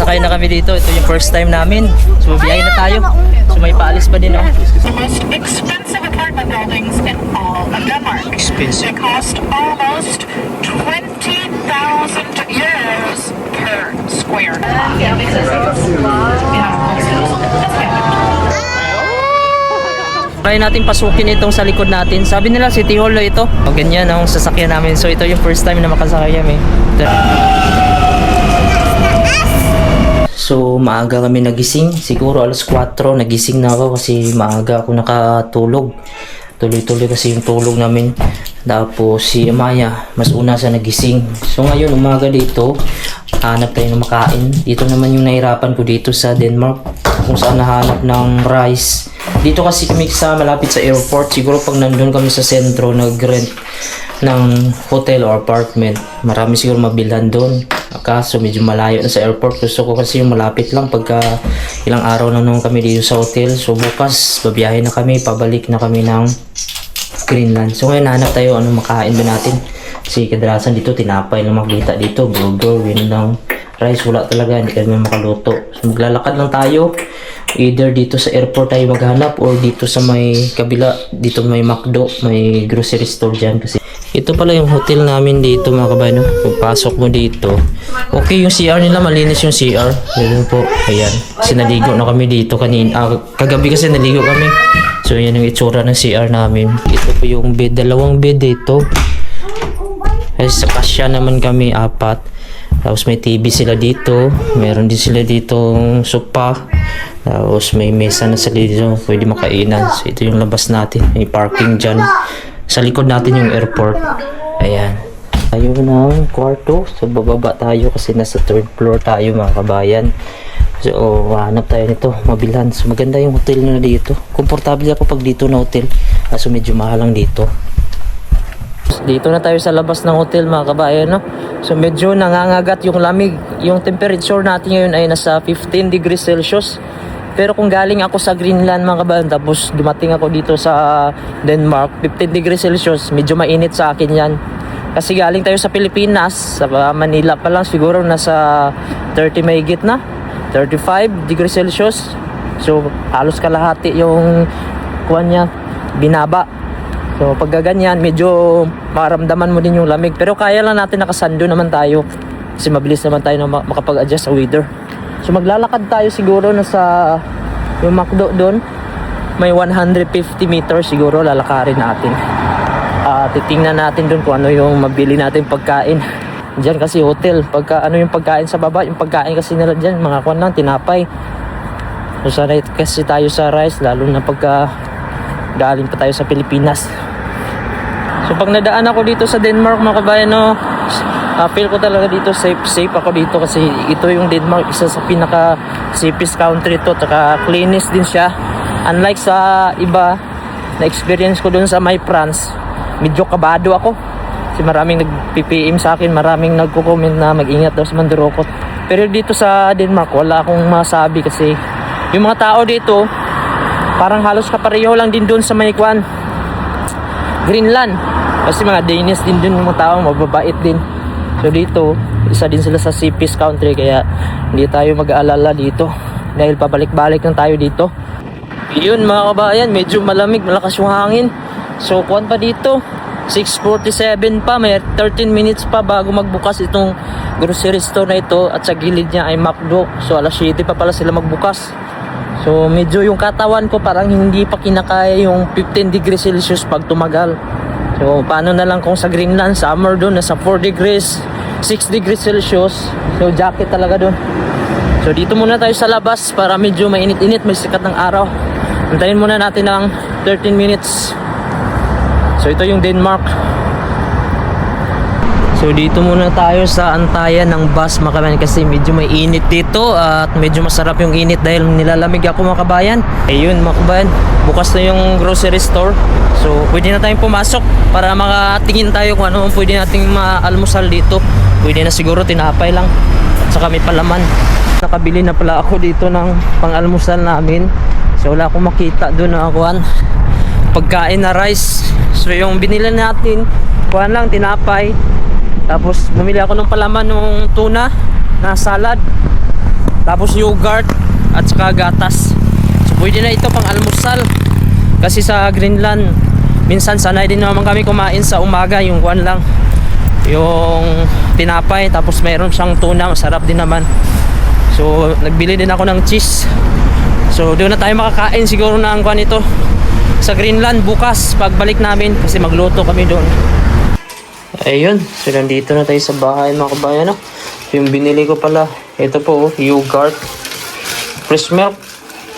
nakasakay na kami dito. Ito yung first time namin. So biyahe na tayo. So may paalis pa din, oh. The most expensive apartment buildings in all of Denmark. Expensive. They cost almost 20,000 euros per square. Try natin pasukin itong sa likod natin. Sabi nila City Hall ito. O ganyan ang sasakyan namin. So ito yung first time na makasakay kami. So maaga kami nagising. Siguro alas 4 nagising na ako kasi maaga ako nakatulog. Tuloy-tuloy kasi yung tulog namin. Tapos si Amaya mas una sa nagising. So ngayon umaga dito, hanap tayo ng makain. Dito naman yung nahirapan ko dito sa Denmark, kung saan nahanap ng rice. Dito kasi kami sa malapit sa airport. Siguro pag nandun kami sa sentro, nag-rent ng hotel or apartment, marami siguro mabilhan doon. Kaso medyo malayo na sa airport. Gusto ko kasi yung malapit lang, pagka ilang araw na naman kami dito sa hotel. So bukas babiyahe na kami, pabalik na kami ng Greenland. So ngayon hanap tayo anong makain ba natin. Kasi kadalasan dito tinapay lang makita dito, burger, yun lang. Rice wala talaga, hindi kami makaluto. So maglalakad lang tayo. Either dito sa airport tayo maghanap or dito sa may kabila, dito may McDo, may grocery store dyan. Kasi ito pala yung hotel namin dito mga kabano. Pagpasok mo dito, okay yung CR nila, malinis yung CR. Ganun po, ayan. Kasi naligo na kami dito kanina. Kagabi kasi naligo kami. So yan yung itsura ng CR namin. Ito po yung bed, dalawang bed dito. Kasi sa kasya naman kami, 4. Tapos may TV sila dito. Meron din sila ditong sopa. Tapos may mesa na sila dito. Pwede makainan. So ito yung labas natin. May parking dyan. Sa likod natin yung airport. Ayan. Tayo ng kwarto. So bababa tayo kasi nasa 3rd floor tayo mga kabayan. So hanap tayo nito. Mabilhan. So maganda yung hotel na dito. Komportable ako pag dito na hotel. So medyo mahal lang dito. Dito na tayo sa labas ng hotel mga kabayan, no? So medyo nangangagat yung lamig. Yung temperature natin ngayon ay nasa 15 degrees Celsius. Pero kung galing ako sa Greenland mga kabayan, tapos dumating ako dito sa Denmark, 15 degrees Celsius, medyo mainit sa akin yan. Kasi galing tayo sa Pilipinas, sa Manila pa lang siguro nasa 30 mahigit na, 35 degrees Celsius. So halos kalahati yung kuwan niya, binaba. So pag ganyan, medyo maramdaman mo din yung lamig. Pero kaya lang natin, nakasando naman tayo. Kasi mabilis naman tayo na makapag-adjust sa weather. So maglalakad tayo siguro na sa yung McDo doon. May 150 meters siguro lalakarin natin. Titingnan natin doon kung ano yung mabili natin pagkain. Diyan kasi hotel. Pagka ano yung pagkain sa baba, yung pagkain kasi nila diyan, mga kuwan lang, tinapay. So sanay kasi tayo sa rice, lalo na pagka galing pa tayo sa Pilipinas. So pag nadaan ako dito sa Denmark mga kabayan, no, feel ko talaga dito safe ako dito kasi ito yung Denmark, isa sa pinaka safest country to, taka cleanest din siya. Unlike sa iba na experience ko dun sa my France, medyo kabado ako kasi maraming nag-PPM sa akin, maraming nagko-comment na mag-ingat daw sa mandurukot. Pero dito sa Denmark wala akong masabi kasi yung mga tao dito parang halos kapareho lang din doon sa Maykwan, Greenland. Kasi mga Danish din doon yung mga tao, mababait din. So dito, isa din sila sa safest country, kaya hindi tayo mag-aalala dito. Dahil pabalik-balik lang tayo dito. Yun mga kabayan, medyo malamig, malakas yung hangin. So kuwan pa dito, 6:47 pa, may 13 minutes pa bago magbukas itong grocery store na ito. At sa gilid niya ay McDo. So alas 7 pa pala sila magbukas. So medyo yung katawan ko parang hindi pa kinakaya yung 15 degrees Celsius pag tumagal. So paano na lang kung sa Greenland, summer doon, nasa 4 degrees, 6 degrees Celsius. So jacket talaga doon. So dito muna tayo sa labas para medyo mainit-init, may sikat ng araw. Antayin muna natin ng 13 minutes. So ito yung Denmark. So dito muna tayo sa antayan ng bus mga kabayan kasi medyo may init dito at medyo masarap yung init dahil nilalamig ako mga kabayan. Ayun mga kabayan, bukas na yung grocery store. So pwede na tayong pumasok para makatingin tayo kung ano pwede nating maalmusal dito. Pwede na siguro tinapay lang at saka may palaman. Nakabili na pala ako dito ng pang-almusal namin. So wala akong makita doon na kuhan, pagkain na rice. So yung binili natin, kuhan lang, tinapay. Tapos bumili ako ng palaman ng tuna na salad. tapos yogurt, at saka gatas. So pwede na ito pang almusal. Kasi sa Greenland, minsan sanay din naman kami kumain sa umaga, yung kuwan lang, yung tinapay, tapos mayroon siyang tuna, masarap din naman. So nagbili din ako ng cheese. So doon na tayo makakain siguro ng kuwan ito sa Greenland bukas pagbalik namin, kasi magluto kami doon. Ayun, so nandito na tayo sa bahay mga kabayan. Yung binili ko pala, ito po, yogurt, fresh milk,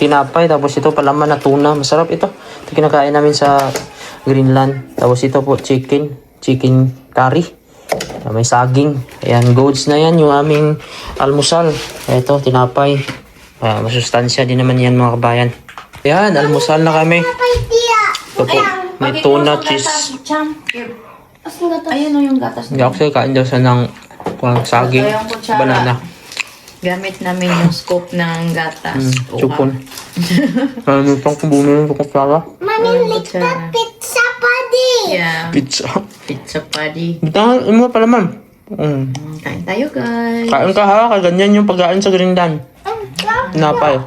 tinapay, tapos ito palaman na tuna. Masarap ito. Ito kinakain namin sa Greenland. Tapos ito po, chicken curry. May saging. Ayan, goods na yan, yung aming almusal. Ito, tinapay. Masustansya din naman yan mga kabayan. Ayan, almusal na kami. Ito po, may tuna, cheese. Ayun o yung gatas Hindi ako sa'yo, kain daw siya ng saging, Ito yung kutsara. banana. Gamit namin yung scoop ng gatas. Chupon. Ano itong bumili ko kutsara? Mami, like the Pizza buddy. Yeah, Pizza. pizza party. Ito, mo pala man. Kain tayo guys. Kain ka ha, kaganyan yung pagkain sa Greenland. Tinapay.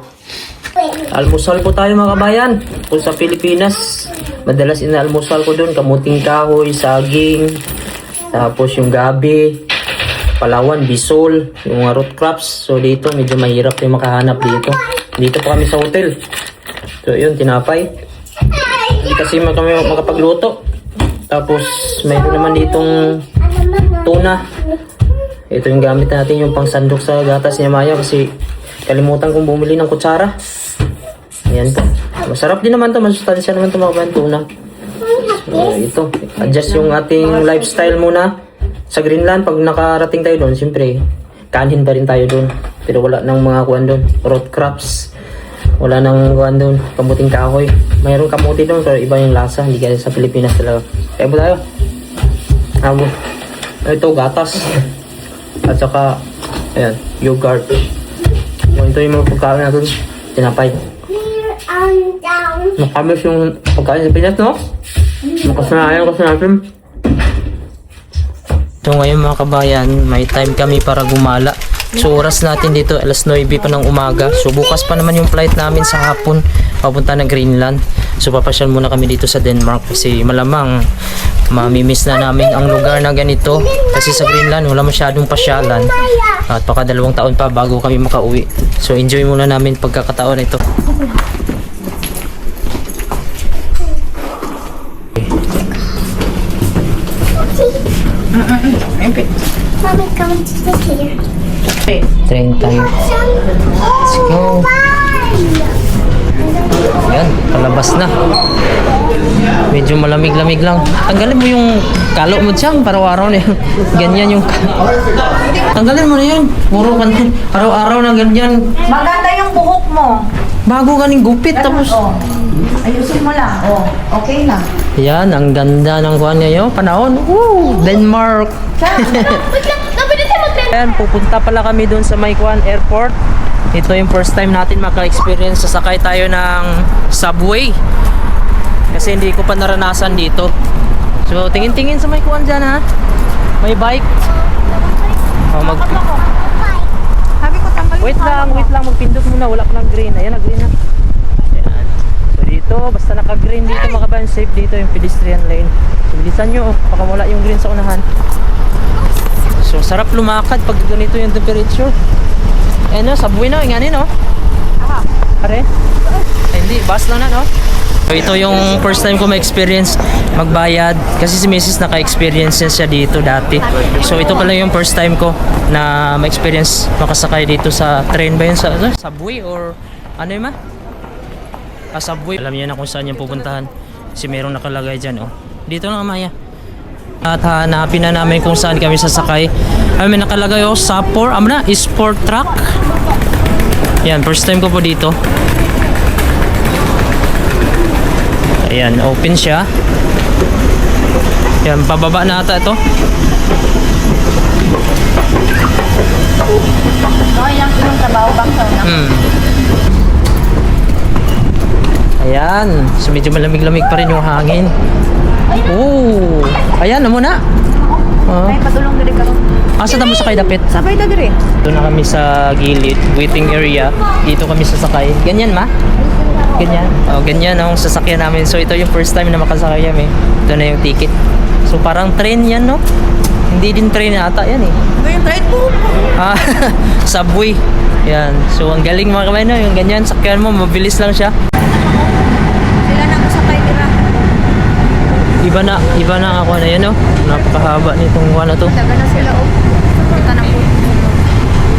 Almusal po tayo mga kabayan. Kung sa Pilipinas, madalas inaalmusal ko doon, kamuting kahoy, saging, tapos yung gabi, Palawan, bisol, yung mga root crops. So dito, medyo mahirap yung makahanap dito. Dito po kami sa hotel. So yun, tinapay. Hindi kasi kami makapagluto. Tapos mayroon naman ditong tuna. Ito yung gamit natin, yung pangsandok sa gatas ni Maya, kasi kalimutan kong bumili ng kutsara. Ayan po. Masarap din naman to, masustansya naman to mga kabayan, tuna. So ito, adjust yung ating lifestyle muna. Sa Greenland, pag nakarating tayo doon, siyempre, kanin pa rin tayo doon. Pero wala nang mga kuwan doon. Root crops. Wala nang kuwan doon. Kamuting kahoy. Mayroong kamuti doon, pero iba yung lasa. Hindi kaya sa Pilipinas talaga. Kaya po tayo. Abo. Ito, gatas. At saka, ayan, yogurt. Ito yung mga pagkain natin. Tinapay. Down. Makamis yung pagkain sa Pinas, no? Makasanayan kasi natin. So ngayon mga kabayan, may time kami para gumala. So oras natin dito, alas 9 pa ng umaga. So bukas pa naman yung flight namin sa hapon, papunta ng Greenland. So papasyal muna kami dito sa Denmark, kasi malamang mamimiss na namin ang lugar na ganito. Kasi sa Greenland wala masyadong pasyalan. At baka 2 taon pa bago kami makauwi. So enjoy muna namin pagkakataon ito. Mommy, come to the here. Train tayo. Let's go. Yan, palabas na. Medyo malamig-lamig lang. Tanggalin mo yung kalo mo dyan, araw-araw na yun. Ganyan yung tanggalin mo na yun. Puro ka na. Araw-araw na ganyan. Maganda yung buhok mo. Bago ka ning gupit. Tapos, Oh. Ayusin mo lang. Oh, okay na. yan, ang ganda ng kuhan ngayon. Panahon. Woo! Denmark. Ayan, pupunta pala kami doon sa Maikuan Airport. Ito yung first time natin maka-experience. Sasakay tayo ng subway. Kasi hindi ko pa naranasan dito. So, tingin-tingin sa Maikuan dyan ha. May bike. Oh, Sabi ko tanggalin wait lang. Magpindot muna. Wala pa ng green. Ayan, nag-green na. Ayan. So, dito, basta naka-green dito, makabayan safe dito yung pedestrian lane. So, bilisan nyo. Baka wala yung green sa unahan. So, sarap lumakad pag ganito yung temperature. Eh no, subway na, ingani no? Pare? Hindi, bus lang na no? So, ito yung first time ko ma-experience magbayad. Kasi si Mrs. naka-experience siya dito dati. So, ito pala yung first time ko na ma-experience makasakay dito sa train ba yun? Sa subway or ano yun ma? Subway. Alam niya na kung saan yung pupuntahan. Kasi merong nakalagay dyan oh. Dito na Maya. At hanapin na namin kung saan kami sasakay. Ay, may nakalagay oh, Sapor, sport truck. Yan, first time ko po dito. Ayan, open siya. Yan, pababa na ata ito. No, ilang kilong trabaho bang sa una? Ayan, so medyo malamig-lamig pa rin yung hangin. Oh, ayan na muna. Ah. May patulong diri karon. Asa tamo sakay dapit? Sabay ta diri. Doon na kami sa gilid, waiting area. Dito kami sasakay. Ganyan ma? Ganyan? Oh, ganyan ang sasakyan namin. So ito yung first time na makasakay kami. Ito na yung ticket. So parang train yan, no? Hindi din train ata yan eh. Ngayon try po. Ah, subway. Yan. So ang galing mga kamay, no? Yung ganyan, sakyan mo, mabilis lang siya. Sila na masakay dira. Iba na ako na yan, no? Napakahaba nitong ano to. Daga na sila oh. Kita na po.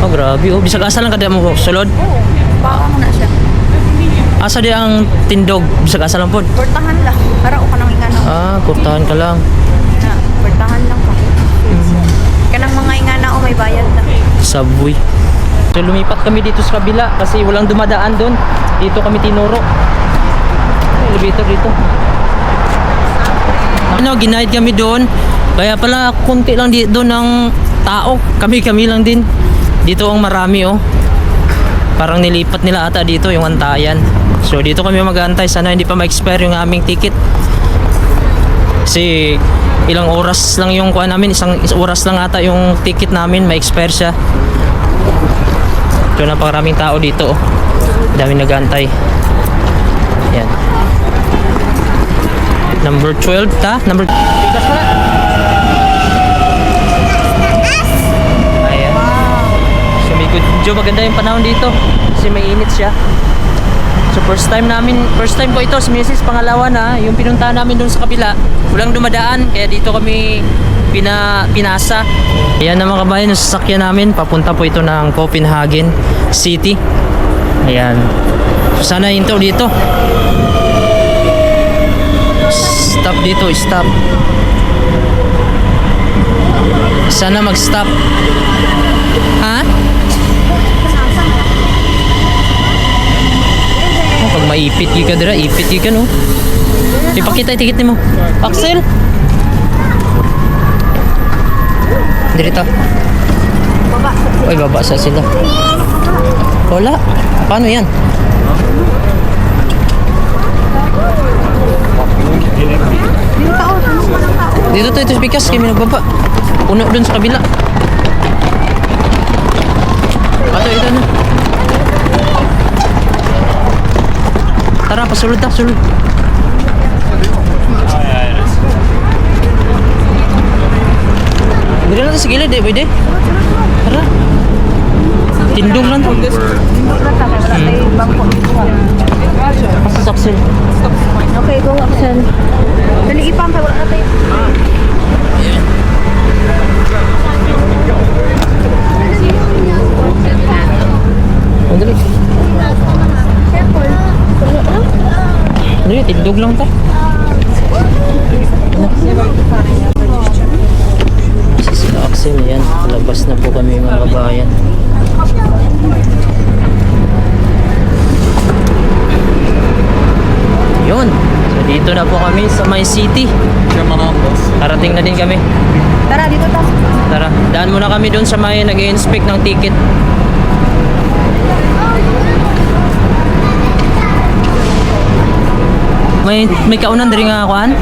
Oh, grabe. Oh, bisag asa lang kada mo sulod. Oo. Baong na siya. Asa di ang tindog? Bisag asa lang pod. Portahan lang. Para o kanang ingana. Ah, kurtahan ka lang. Na, portahan lang pa. Kanang mga ingana o may bayad na. Subway. So lumipat kami dito sa kabila kasi walang dumadaan doon. Dito kami tinuro. Elevator dito. Ano, ginaid kami doon. Kaya pala konti lang doon ng tao. Kami lang din. Dito ang marami oh. Parang nilipat nila ata dito yung antayan. So dito kami mag-aantay. Sana hindi pa ma-expire yung aming ticket. Kasi ilang oras lang yung kuha namin. Isang oras lang ata yung ticket namin. Ma-expire siya. So napakaraming tao dito oh. Dami nag-aantay. Yan. Number 12 ta? Number... Bigas na. Ayan. Sumikot. Jo, maganda yung panahon dito. Kasi may init siya. So first time ko ito si Mrs. Pangalawa na. Yung pinuntahan namin doon sa kabila. Walang dumadaan. Kaya dito kami pinasa. Ayan na mga kabayan. Yung sasakyan namin. Papunta po ito ng Copenhagen City. Ayan. So sana hinto dito. Stop dito, stop. Sana mag-stop. Ha? Oh, pag maipit yung ka dira, ipit yung ka no. Ipakita yung ticket ni mo. Axel! Dirito. Uy, baba sa sila. Wala. Paano yan? Dito tayo ito bigas kami nagbaba. Puno dun sa kabila. Ito na. Tara, pasulod ta, sulod. Dito lang sa gilid, pwede? Tara. Tindong lang to. Pasok, Axel. Okay, go Axel. Dali ipang kay wala na tayo. Dali. Dali, tindog lang ta. Si sila Axel, yan. Labas na po kami mga kabayan. Yun. So dito na po kami sa My City. Karating na din kami. Tara, dito ta. Tara, daan muna kami doon sa may nag-i-inspect ng ticket. May kaunan diri nga kuan?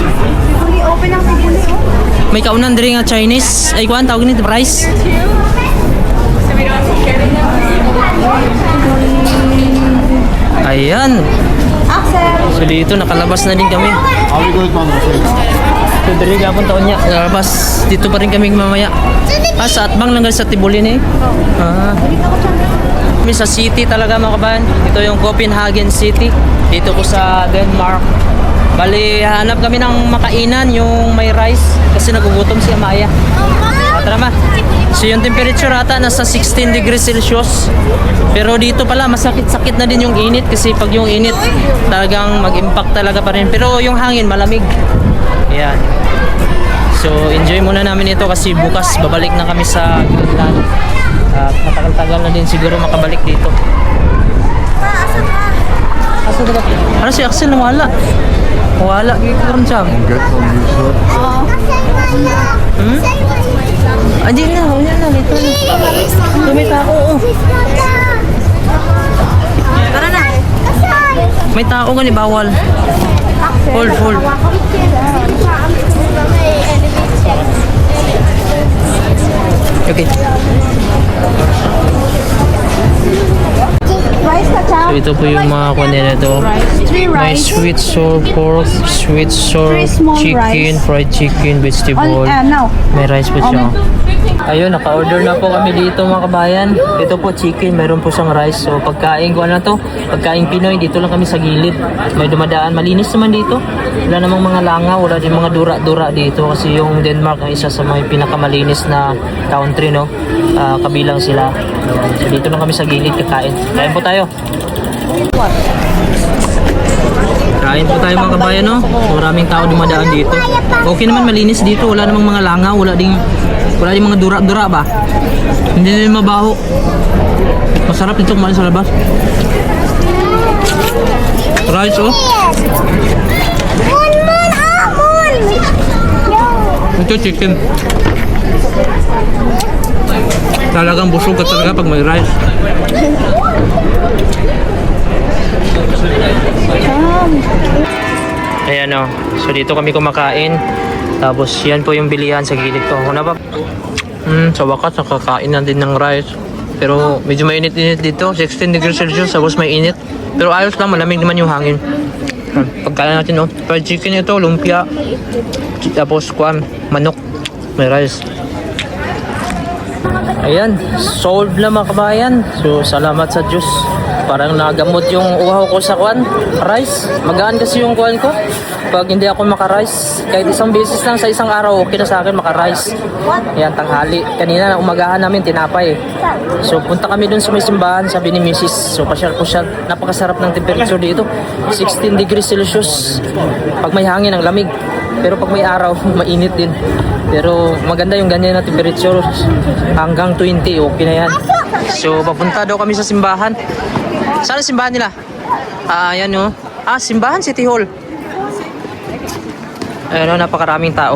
Fully open ang tiguli oh. May kaunan diri nga Chinese. Ay kuan tawag nito price. Ayan. Axel. So dito nakalabas na din kami. So diri gapon taon niya. Nalabas dito pa rin kami mamaya. Ah, sa Atbang lang sa Tibulin eh. Ah. Kami sa city talaga mga kabayan. Ito yung Copenhagen City. Dito ko sa Denmark. Bali, hanap kami ng makainan yung may rice kasi nagugutom si Amaya. Tara ma. So yung temperature ata nasa 16 degrees Celsius. Pero dito pala masakit-sakit na din yung init kasi pag yung init talagang mag-impact talaga pa rin. Pero yung hangin malamig. Ayan. So enjoy muna namin ito kasi bukas babalik na kami sa Greenland. At matagal-tagal na din siguro makabalik dito. Asa ka? Ano si Axel nawala? Wala gito ron siya. Hindi na, wala na dito. Tumita ako. Tara na. May tao gani bawal. Hold. Okay. So ito po yung mga kunin nito. May sweet sour pork, sweet sour chicken, fried chicken, vegetable. May rice po siya. Ayun, naka-order na po kami dito mga kabayan. Ito po chicken, mayroon po siyang rice. So pagkain ko to, pagkain Pinoy, dito lang kami sa gilid. May dumadaan, malinis naman dito. Wala namang mga langaw, wala din mga dura-dura dito. Kasi yung Denmark ay isa sa mga pinakamalinis na country, no? Kabilang sila. So dito lang kami sa gilid kakain. Kain po tayo. Kain po tayo mga kabayan, no? Maraming tao dumadaan dito. Okay naman, malinis dito. Wala namang mga langaw, wala ding mga dura-dura ba? Hindi na yung mabaho. Masarap nito kumain sa labas. Rice, oh. Ito chicken. Talagang busog ka talaga pag may rice. Ayan, oh. So dito kami kumakain. Tapos yan po yung bilihan sa gilid ko. Una ba? Sa wakas nakakain na din ng rice. Pero medyo mainit-init dito. 16 degrees Celsius. Tapos may init. Pero ayos lang. Malamig naman yung hangin. Pagkain natin, oh. Fried chicken ito. Lumpia. Tapos manok. May rice. Ayan. Solved na mga kabayan. So salamat sa Diyos. Parang nagamot yung uhaw ko sa rice. Magaan kasi yung ko. Pag hindi ako maka-rice, kahit isang beses lang sa isang araw, okay na sa akin maka-rice. Ayan, tanghali. Kanina, umagahan namin, tinapay. So, punta kami dun sa may simbahan, sabi ni Mrs. So, pasyal-pasyal. Napakasarap ng temperature dito. 16 degrees Celsius. Pag may hangin, ang lamig. Pero pag may araw, mainit din. Pero maganda yung ganyan na temperature. Hanggang 20, okay na yan. So, papunta daw kami sa simbahan. Saan ang simbahan nila? Ayan, oh. Simbahan, City Hall. Ayun, napakaraming tao.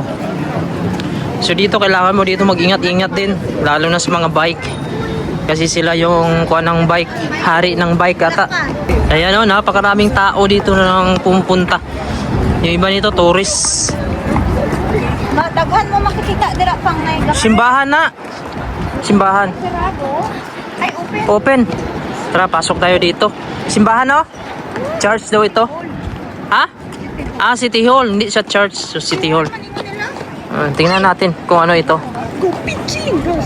So dito kailangan mo dito mag-ingat-ingat din, lalo na sa mga bike. Kasi sila yung kuha ng bike, hari ng bike ata. Ayan, napakaraming tao dito nang pumunta. Yung iba nito tourist. Daghan mo makikita dira pang may Simbahan na. Simbahan. ay open. Open. Tara, pasok tayo dito. Simbahan, oh. Church daw ito. Ha? City Hall. Hindi siya church. So, City Hall. Tingnan natin kung ano ito.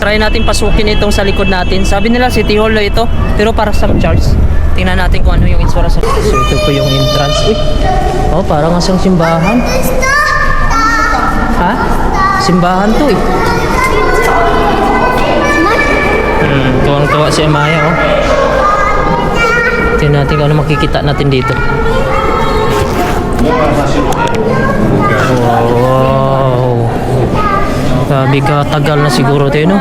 Try natin pasukin itong sa likod natin. Sabi nila City Hall na ito. Pero para sa church. Tingnan natin kung ano yung itsura sa... So, ito po yung entrance. Oh, parang asang simbahan. Ha? Simbahan to, eh. Tuwang-tuwa si Amaya, oh. Tingnan natin kung ano makikita natin dito. Wow. Grabe ka, tagal na siguro tayo, no?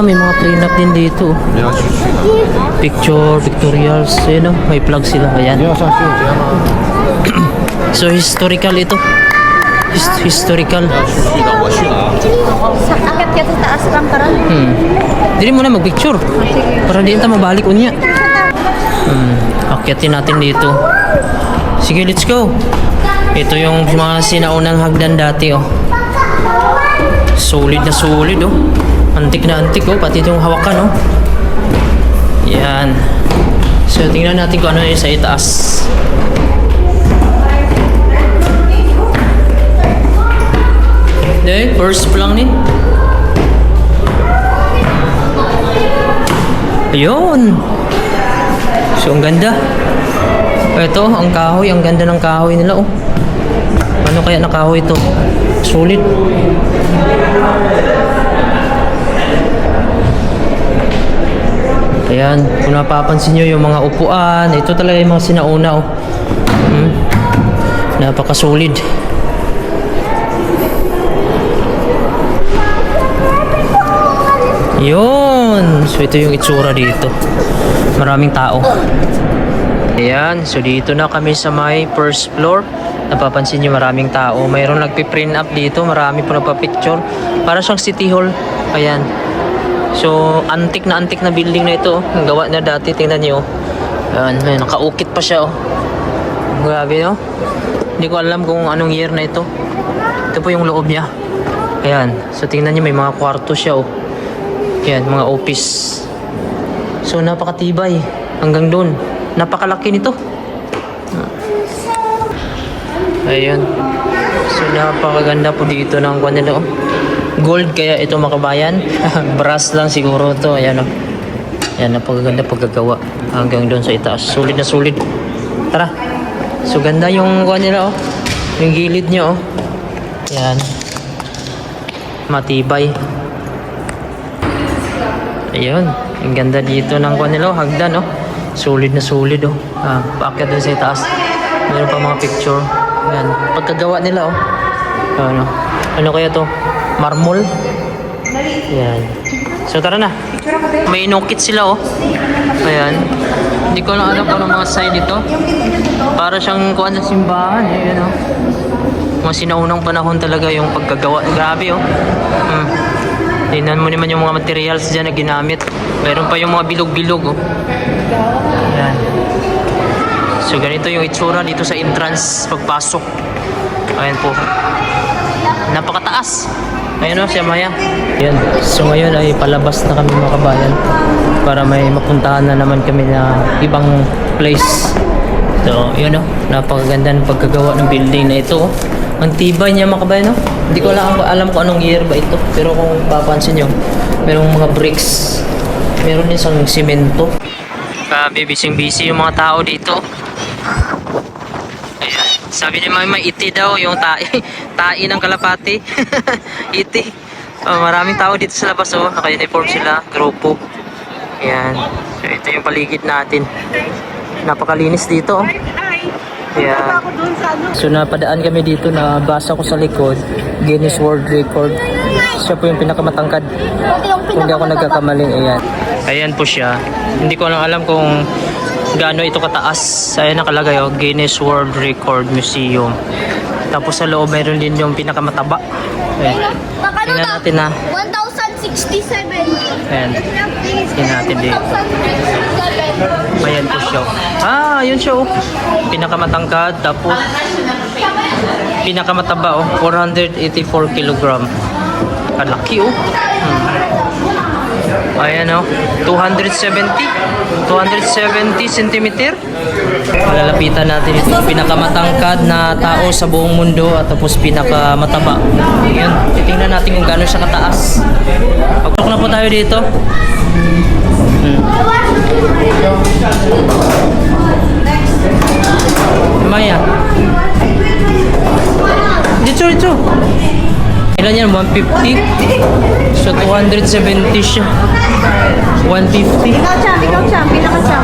May mga prenup din dito. Pictorials, no? May plug sila, ayan. So, historical ito. Historical. Akit ka sa taas lang karon. Dili mo na mag-picture. Para di tayo mabalik unya. Akyatin natin dito. Sige, let's go. Ito yung mga sinaunang hagdan dati, oh. Solid na solid, oh. Antik na antik, oh. Pati itong hawakan, oh. Yan. So, tingnan natin kung ano yung sa itaas. Dahil, first pa lang ni. Ayun. So, ang ganda. Ito, ang kahoy. Ang ganda ng kahoy nila, oh. Ano kaya na kahoy ito? Solid. Ayan. Kung napapansin nyo yung mga upuan, ito talaga yung mga sinauna, oh. Napaka-solid. Yun. So, ito yung itsura dito. Maraming tao. Ayan. So, dito na kami sa may first floor. Napapansin nyo maraming tao. Mayroon nagpiprint up dito. Marami po nagpa-picture. Para siyang City Hall. Ayan. So, antik na building na ito. Ang gawa na dati. Tingnan nyo. Ayan. Nakaukit pa siya, oh. Grabe, no? Hindi ko alam kung anong year na ito. Ito po yung loob niya. Ayan. So, tingnan nyo. May mga kwarto siya, oh. Yan, mga office. So, napakatibay. Hanggang doon. Napakalaki nito. Ayun. So, napakaganda po dito ng kwan nila. Gold kaya ito makabayan. Brass lang siguro to. Ayan o. Yan, napakaganda pagkagawa. Hanggang doon sa itaas. Sulit na sulit. Tara. So, ganda yung kwan nila yung gilid nyo Yan. Matibay. Ayun. Ang ganda dito ng kwan nila. Hagdan Solid na solid paakyat doon sa itaas. Meron pa mga picture. Ayan. Pagkagawa nila ano kaya to? Marmol. Ayan. So tara na. May inukit sila Ayan. Hindi ko lang alam kung anong mga sign dito. Para siyang kuan ng simbahan. Ayan Mga sinaunang panahon talaga yung pagkagawa. Grabe Tingnan mo naman yung mga materials dyan na ginamit. Meron pa yung mga bilog-bilog Ayan. So ganito yung itsura dito sa entrance pagpasok. Ayan po. Napakataas. Ayan si Amaya. Ayan. So ngayon ay palabas na kami mga kabayan para may mapuntahan na naman kami na ibang place. So yun napakaganda ng pagkagawa ng building na ito Ang tibay niya mga kabayan Hindi ko alam kung anong year ba ito. Pero kung papansin nyo, merong mga bricks. Meron din isang simento. Grabe, busy yung mga tao dito. Ayan. Sabi ni Mama, iti daw yung tai. Tai ng kalapati. Iti. Maraming tao dito sa labas Naka-uniform sila, grupo. Ayan. So ito yung paligid natin. Napakalinis dito Ayan. So napadaan kami dito na basa ko sa likod, Guinness World Record. Siya po yung pinakamatangkad. Kung hindi ako nagkakamaling, Ayan po siya. Hindi ko lang alam kung gaano ito kataas. Ayan nakalagay Guinness World Record Museum. Tapos sa loob mayroon din yung pinakamataba. Ayan. Tingnan natin 1,067. Ayan. Tingnan natin din. Ayan po siya. Yun siya pinakamatangkad. Tapos pinakamataba 484 kilogram. Kalaki Ayan 270 centimeter. Malalapitan natin ito. Pinakamatangkad na tao sa buong mundo at tapos pinakamataba. Ayan. Titingnan natin kung gaano siya kataas. Pagtok na po tayo dito. Maya. Dito. Ilan yan? 150? So 270 siya. 150. Ikaw, Cham. Pinaka-Cham.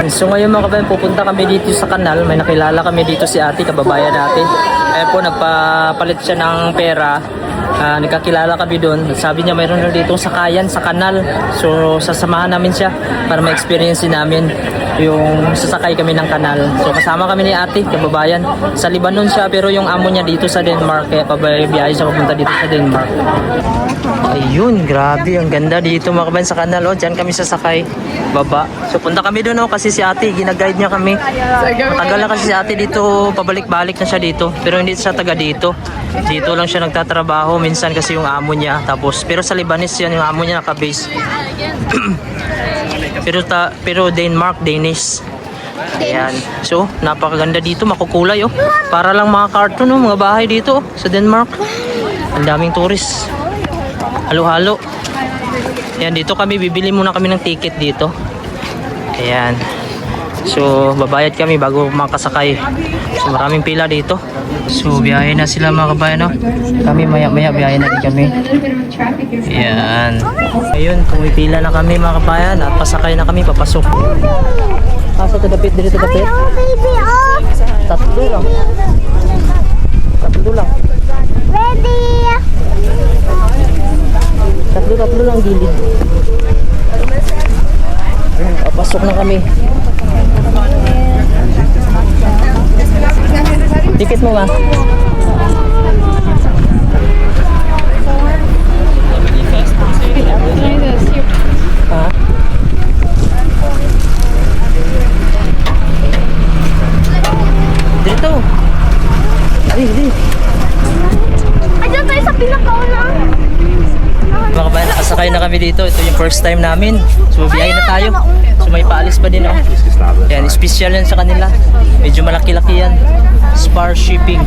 So ngayon mga kabayan, pupunta kami dito sa kanal. May nakilala kami dito si ate, kababayan natin. Ayan po, nagpapalit siya ng pera. Nagkakilala kami doon. Sabi niya mayroon na dito sakayan sa kanal. So sasamahan namin siya para ma-experience namin yung sasakay kami ng kanal. So kasama kami ni ate, kababayan. Sa Lebanon siya pero yung amo niya dito sa Denmark. Kaya pabiyahe siya papunta dito sa Denmark. Ayun, grabe. Ang ganda dito mga kabayan sa kanal. Diyan kami sasakay. Baba. So punta kami doon kasi si ate, ginaguide niya kami. Matagal na kasi si ate dito, pabalik-balik na siya dito. Pero hindi siya taga dito. Dito lang siya nagtatrabaho. Minsan kasi yung amo niya. Tapos, pero sa Lebanese yan, yung amo niya naka-base. pero Danish. Ayan. So, napakaganda dito, makukulay Para lang mga cartoon mga bahay dito sa Denmark. Ang daming tourist. Halo-halo. Ayan, dito kami, bibili muna kami ng ticket dito. Ayan. So, babayad kami bago makasakay. So, maraming pila dito. So, biyahe na sila mga kabayan Kami maya-maya biyahe na din kami. Ayan. Ayun, pumipila na kami mga kabayan at pasakay na kami, papasok. Asa to dapit, dito dapit? Baby, Tatlo lang. ready. Tatlo lang gilid. Papasok na kami. Ticket mo ba? Ha? Dito. Dito. Sakay na kami dito. Ito yung first time namin. So, biyahe na tayo. So, may paalis pa din, oh. Yan, special yan sa kanila. Medyo malaki-laki yan. Spar shipping.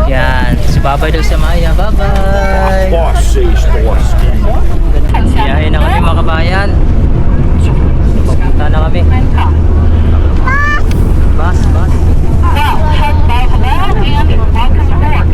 Yan. Si Babay daw sa Maya. Bye-bye. Biyahe na kami, mga kabayan. Papunta na kami. Bus. Well, hello, and welcome aboard.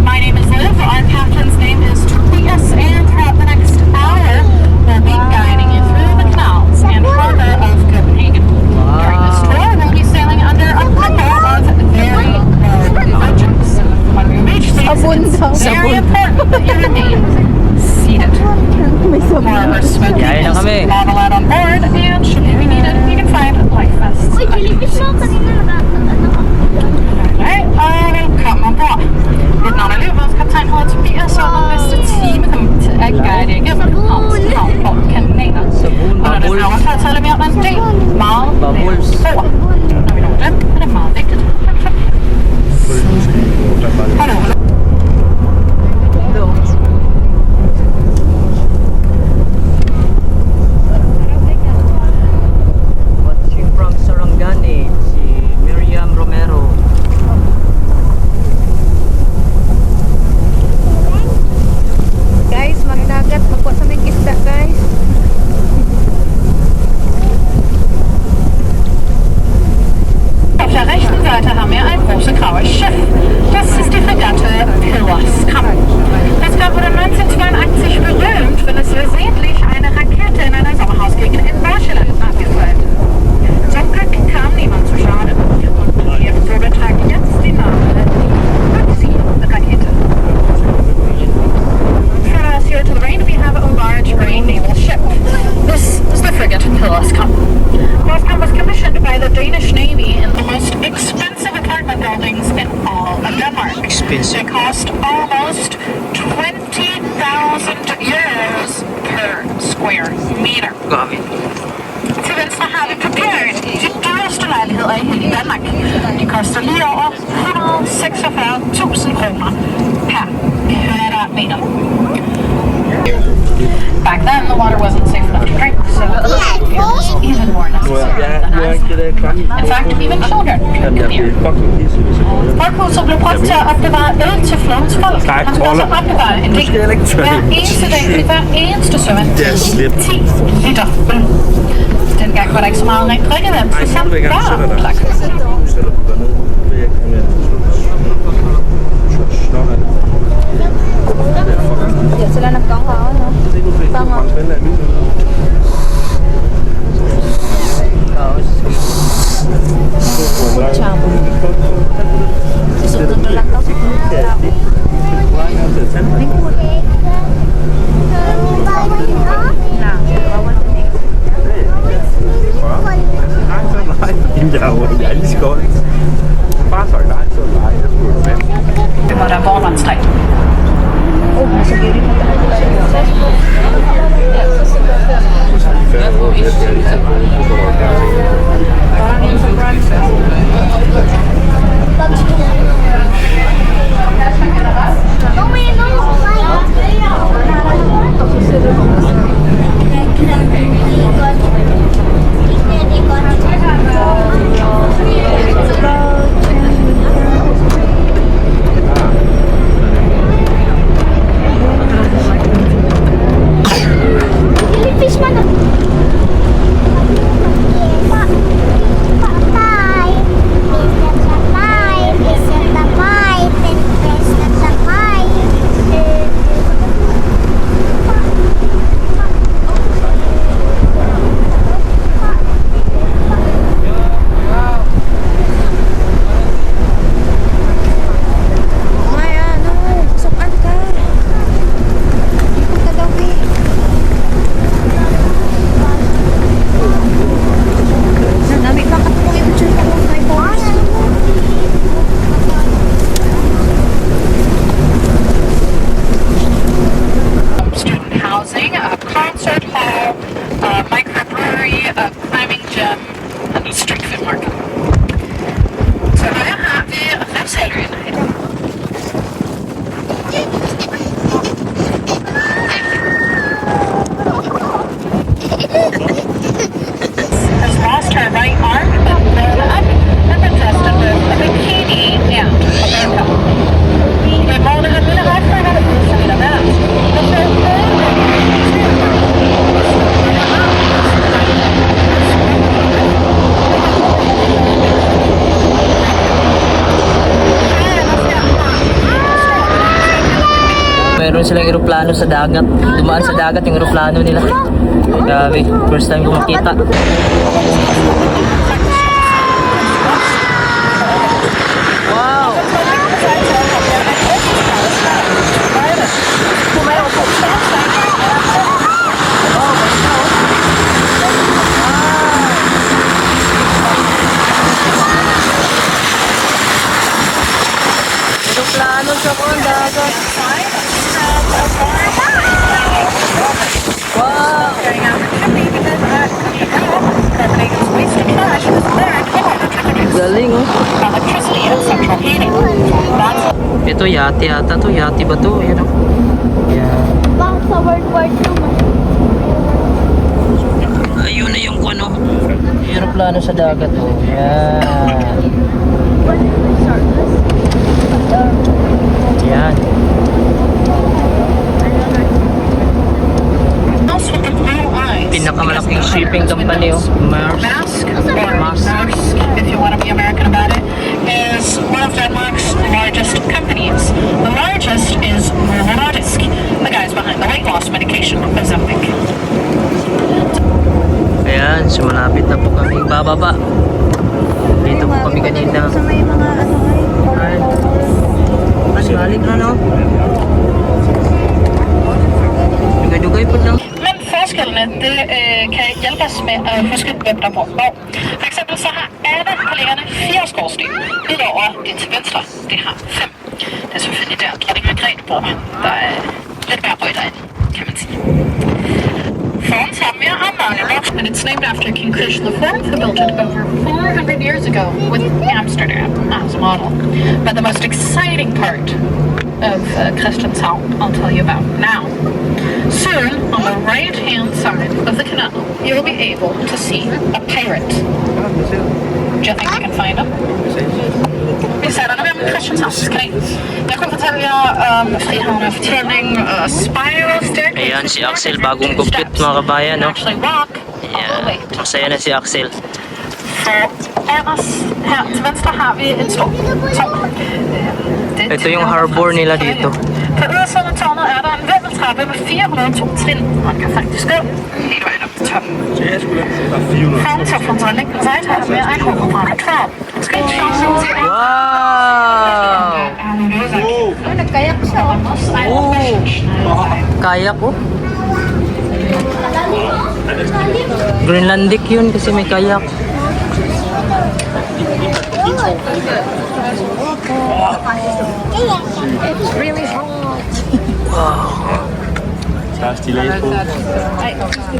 My name is Liv. Our captain's name is Tobias, and throughout the next hour, we'll be guiding you through the canals and harbor of Copenhagen. During this tour, we'll be sailing under a couple of very large bridges. When we reach these, it's very important that you remain seated. For our smoking Biyahe na is kami. not allowed on board, and should you be needed, you can find life vests. Uy, kilipis mo. Kanina Alright, velkommen ombord. Mit navn er Løvens kaptajn hedder Tobias, og den næste time kommer vi til at guide jer igennem Københavns Havnkanalen. Under den overfart taler vi om en del meget lave broer. Når vi når dem, er det meget vigtigt. Hallo. Watching from Sarangani, si Miriam Romero. Guys, magdagat. Magkuha sa may isda, guys. Auf der rechten Seite haben wir ein großes graues Schiff. Das ist die Fregatte Pillars Cup. Das Schiff wurde 1982 berühmt, wenn es versehentlich eine Rakete in einer Sommerhausgegend in Deutschland abgefeuert hat. Zum Glück kam niemand zu Schaden. Und die Episode trägt jetzt den Namen Maxi-Rakete. For us here to the rain, we have a large marine naval ship. This is the frigate Pillars Cup. Pillars Cup was commissioned by the Danish Navy in the most expensive apartment buildings in all of Denmark. Expensive. They cost almost 20,000 euros per square meter. Grabe. Til venstre har vi Prepared, de dyreste lejligheder i hele Danmark. De koster lige over 146.000 kroner per kvadratmeter. Back then, the water wasn't safe enough to drink, so it was even more necessary than ours. In fact, even children drink beer. Folkhuset blev brugt til at opbevare øl til flådens folk. Man skulle også opbevare en del hver eneste dag, fordi hver eneste sømand 10 liter øl. Dengang var der ikke så meget rent drikkevand, så samt bare plak. Diyan sila nagkangao, no? Tama. Chamo. Susunod na lang to. Na, bawal na next. Jeg elsker det. Bare så langt så lege, det skulle være. Det var der vormandstræk. Kom in, Meron silang eroplano sa dagat. Dumaan sa dagat yung eroplano nila. Grabe, first time ko makita. Wow! Eroplano sa mga dagat. Wow! Galing oh. Electricity and central heating. That's Ito yati ata to. Yati ba to? Ayan oh. Yan. Bang sa World War II. Ayun na yung ano. Eroplano sa dagat oh. Yan. Yan. house with the blue eyes. Pinakamalaking shipping company oh. Maersk, or Maersk, if you want to be American about it, is one of Denmark's largest companies. The largest is Novo Nordisk, the guys behind the weight loss medication Ozempic. Ayan, so malapit na po kami bababa. Dito po kami kanina. Sa may mga ano ay. Mas balik na no? Dugay-dugay po lang. Men forskellene, det kan hjælpe os med at huske, hvem der bor hvor. For eksempel så har alle kollegerne 4 skorsten, udover det til venstre, det har 5. Det er selvfølgelig der, dronning Margrethe bor. Der er lidt mere rødt derinde, kan man sige. Foran sammen med Amagerloft, and it's named after King Christian IV, who built it over 400 years ago with Amsterdam as a model. But the most exciting part of Christianshavn I'll tell you about now. Soon, on the right-hand side of the canal, you will be able to see a pirate. Do you think you can find him? Vi ser den med Christianshavn. Jeg kommer fortælle jer om frihavnerfortælling, spiral staircase. Ayan si Axel, bagong gupit mga kabayan no? Actually walk all the Ayan, way to masaya na si Axel. Ellers, her til venstre har vi en stor tårn. Ito yung harbor nila dito. På ydersiden af tårnet er der en vindeltrappe med 402 trin. Man kan faktisk gå hele vejen op til toppen. Forudsat von seiner linken Seite haben wir ein Hochbahn-Traum. Wow! Nagkayak siya. Kayak oh. Greenlandic yun kasi may kayak. Da ist die Laserpool.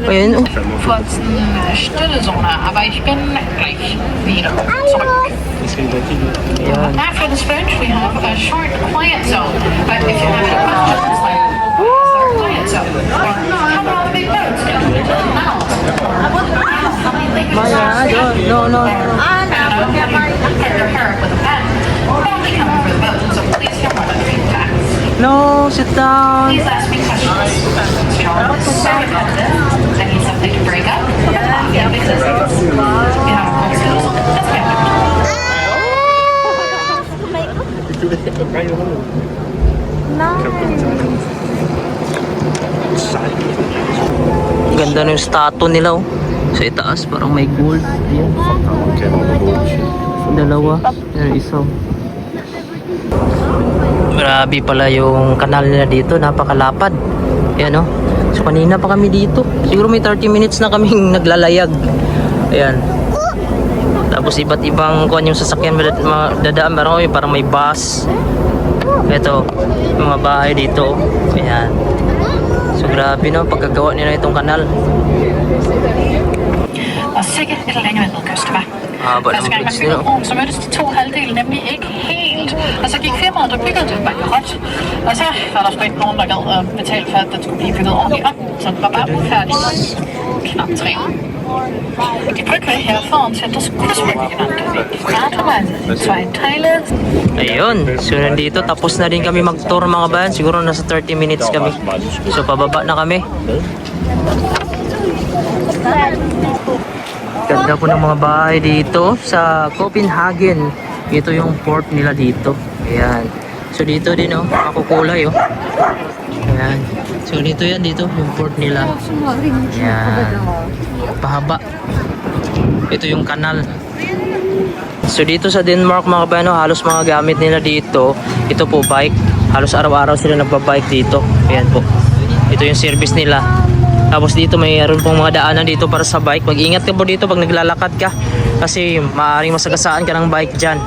Ayun oh. Kurz eine stille Zone, aber ich bin gleich wieder zurück. Ayan. After this bridge, we have a short quiet zone. But if you have any questions, like, is there a quiet zone? Or how about the big boats? Can we get to the mouth? Maya, no. Partner her with a pen. Only coming for the boat, so please don't want to be facts. No, sit down. Please ask me questions. John is so attentive. I need something to break up. Coffee of existence. You have a proposal? Let's get it. Ganda na yung statue nila oh. Sa itaas parang may gold. Ayan. Dalawa. Yan isa. Grabe pala yung kanal nila dito. Napakalapad. Ayan oh. So kanina pa kami dito. Siguro may 30 minutes na kaming naglalayag. Ayan. Tapos iba't ibang kuan yung sasakyan dadaan. Parang parang may bus. Ito. Mga bahay dito. Ayan. So grabe no, pagkagawa nila itong kanal. Og sikkert et længere nedkyst, hva'? Hvor Første gang man byggede broen, så mødtes de to halvdele nemlig ikke helt. Og så gik firmaet, der byggede det bankerot. Og så var der sgu ikke nogen, der gad at betale for, at den skulle blive bygget ordentligt op. Så den var bare ufærdig i knap 3 år. De byggede her foran sættes krydsbygningen. Gratis, zwei Teile. Ayun, so nandito tapos na din kami mag-tour mga bayan. Siguro nasa 30 minutes kami. So pababa na kami. Ganda po ng mga bahay dito sa Copenhagen. Ito yung port nila dito. Ayan. So dito din oh, makukulay oh. Ayan. So dito yan, dito yung port nila. Ayan. Pahaba. Ito yung kanal. So dito sa Denmark mga kabano, halos mga gamit nila dito, ito po bike. Halos araw-araw sila nagbabike dito. Ayan po. Ito yung service nila. Tapos dito mayroon pong mga daanan dito para sa bike. Mag-ingat ka po dito pag naglalakad ka. Kasi maaaring masagasaan ka ng bike dyan.